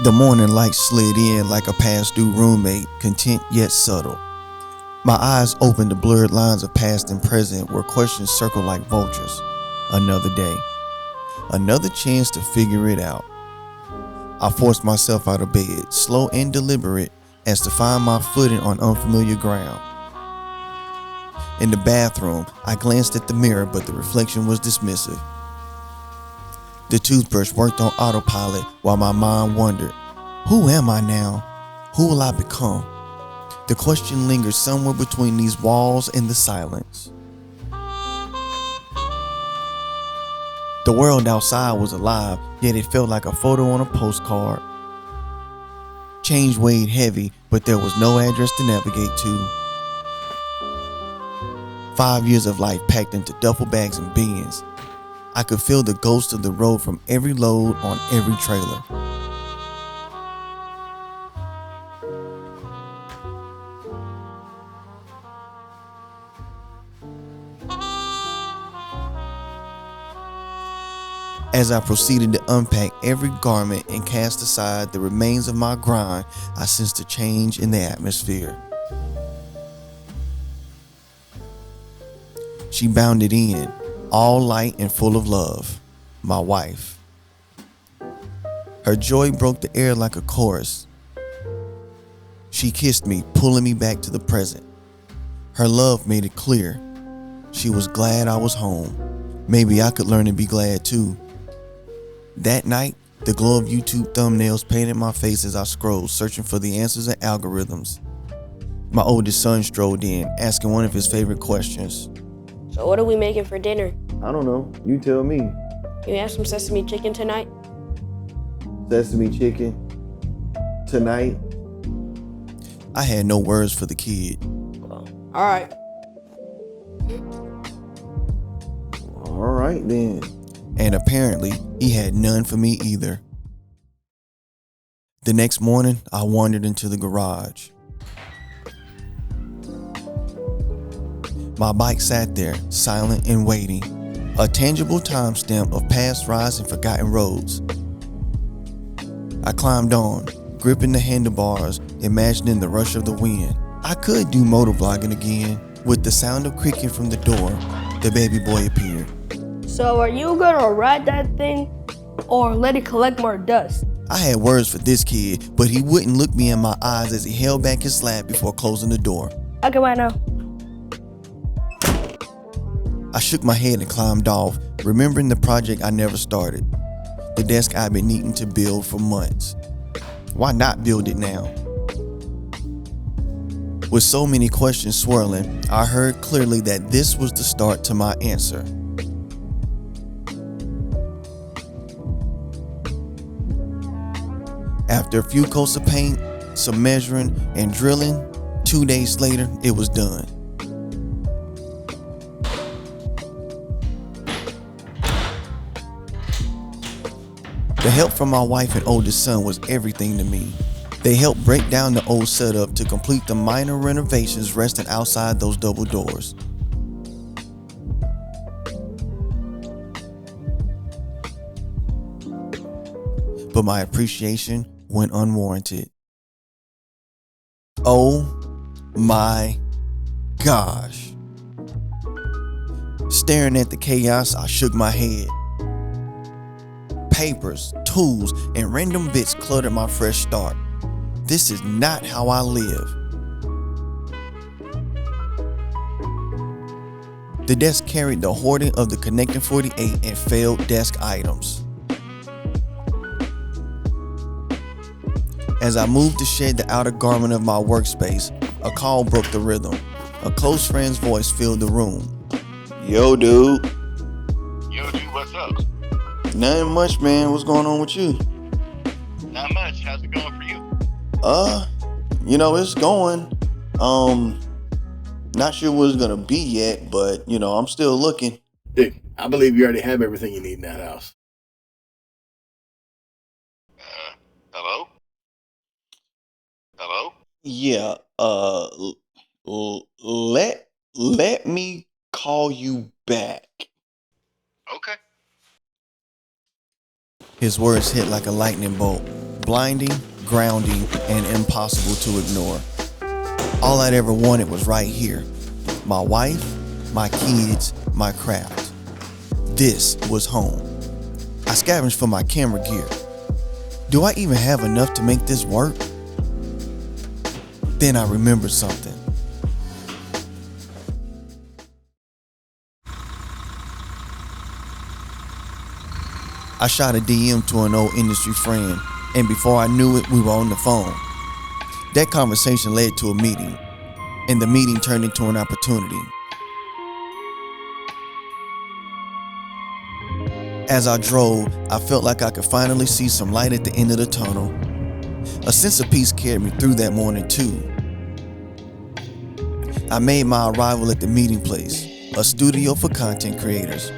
The morning light slid in like a past-due roommate, content yet subtle. My eyes opened to blurred lines of past and present where questions circled like vultures. Another day. Another chance to figure it out. I forced myself out of bed, slow and deliberate, as to find my footing on unfamiliar ground. In the bathroom, I glanced at the mirror, but the reflection was dismissive. The toothbrush worked on autopilot while my mind wondered, who am I now? Who will I become? The question lingered somewhere between these walls and the silence. The world outside was alive, yet it felt like a photo on a postcard. Change weighed heavy, but there was no address to navigate to. 5 years of life packed into duffel bags and bins. I could feel the ghost of the road from every load on every trailer. As I proceeded to unpack every garment and cast aside the remains of my grind, I sensed a change in the atmosphere. She bounded in, all light and full of love, my wife. Her joy broke the air like a chorus. She kissed me, pulling me back to the present. Her love made it clear. She was glad I was home. Maybe I could learn to be glad too. That night, the glow of YouTube thumbnails painted my face as I scrolled, searching for the answers and algorithms. My oldest son strolled in, asking one of his favorite questions. So what are we making for dinner? I don't know. You tell me. Can we have some sesame chicken tonight? Sesame chicken? Tonight? I had no words for the kid. Well, all right. All right then. And apparently, he had none for me either. The next morning, I wandered into the garage. My bike sat there, silent and waiting, a tangible timestamp of past rides and forgotten roads. I climbed on, gripping the handlebars, imagining the rush of the wind. I could do motovlogging again. With the sound of creaking from the door, the baby boy appeared. So are you gonna ride that thing or let it collect more dust? I had words for this kid, but he wouldn't look me in my eyes as he held back his slab before closing the door. Okay, why now? I shook my head and climbed off, remembering the project I never started. The desk I'd been needing to build for months. Why not build it now? With so many questions swirling, I heard clearly that this was the start to my answer. After a few coats of paint, some measuring and drilling, 2 days later, it was done. The help from my wife and oldest son was everything to me. They helped break down the old setup to complete the minor renovations resting outside those double doors. But my appreciation went unwarranted. Oh my gosh. Staring at the chaos, I shook my head. Papers, tools, and random bits cluttered my fresh start. This is not how I live. The desk carried the hoarding of the Connecting 48 and failed desk items. As I moved to shed the outer garment of my workspace, a call broke the rhythm. A close friend's voice filled the room. Yo, dude. Yo, dude, what's up? Nothing much, man. What's going on with you? Not much. How's it going for you? It's going. Not sure what it's gonna be yet, but I'm still looking. Dude, I believe you already have everything you need in that house. Hello? Hello? Yeah, let me call you back. Okay. His words hit like a lightning bolt, blinding, grounding, and impossible to ignore. All I'd ever wanted was right here. My wife, my kids, my craft. This was home. I scavenged for my camera gear. Do I even have enough to make this work? Then I remembered something. I shot a DM to an old industry friend, and before I knew it, we were on the phone. That conversation led to a meeting, and the meeting turned into an opportunity. As I drove, I felt like I could finally see some light at the end of the tunnel. A sense of peace carried me through that morning too. I made my arrival at the meeting place, a studio for content creators.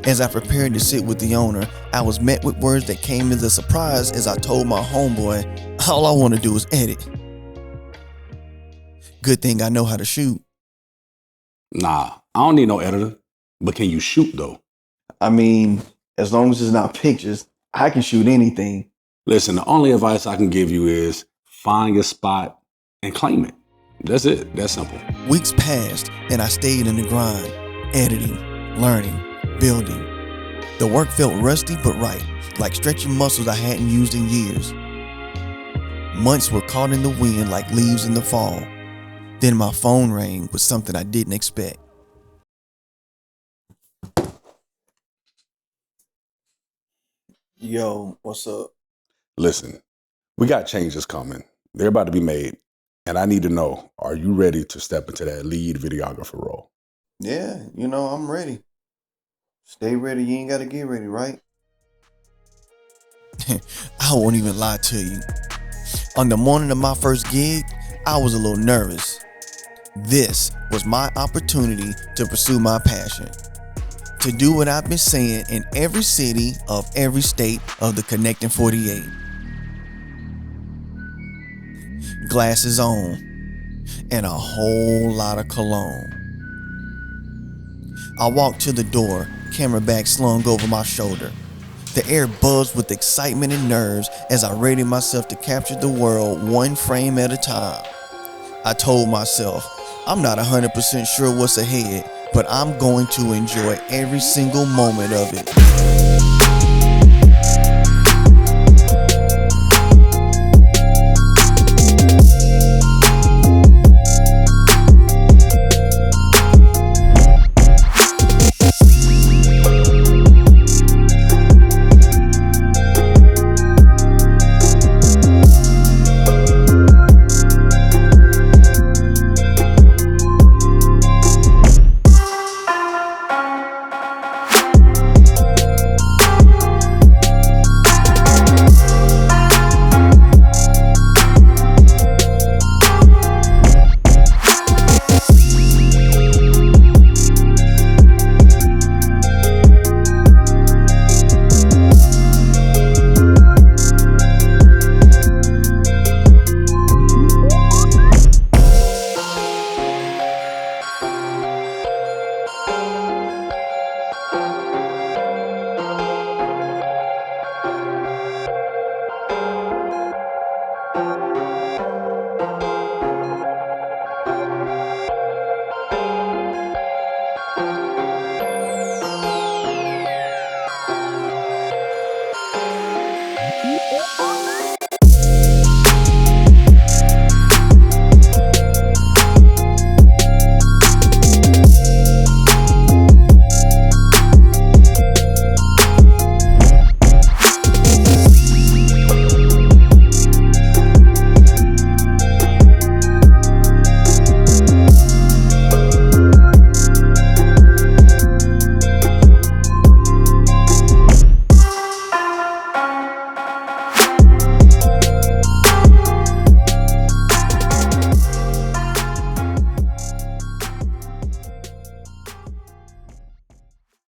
As I prepared to sit with the owner, I was met with words that came as a surprise as I told my homeboy, all I want to do is edit. Good thing I know how to shoot. Nah, I don't need no editor, but can you shoot though? I mean, as long as it's not pictures, I can shoot anything. Listen, the only advice I can give you is find your spot and claim it. That's it. That's simple. Weeks passed and I stayed in the grind, editing, learning, building. The work felt rusty but right, like stretching muscles I hadn't used in years. Months were caught in the wind like leaves in the fall. Then my phone rang with something I didn't expect. Yo, what's up? Listen, we got changes coming. They're about to be made. And I need to know, are you ready to step into that lead videographer role? Yeah, I'm ready. Stay ready, you ain't gotta get ready, right? I won't even lie to you. On the morning of my first gig, I was a little nervous. This was my opportunity to pursue my passion. To do what I've been saying in every city of every state of the Connecting 48. Glasses on, and a whole lot of cologne. I walked to the door, camera bag slung over my shoulder. The air buzzed with excitement and nerves as I readied myself to capture the world one frame at a time. I told myself, I'm not 100% sure what's ahead, but I'm going to enjoy every single moment of it.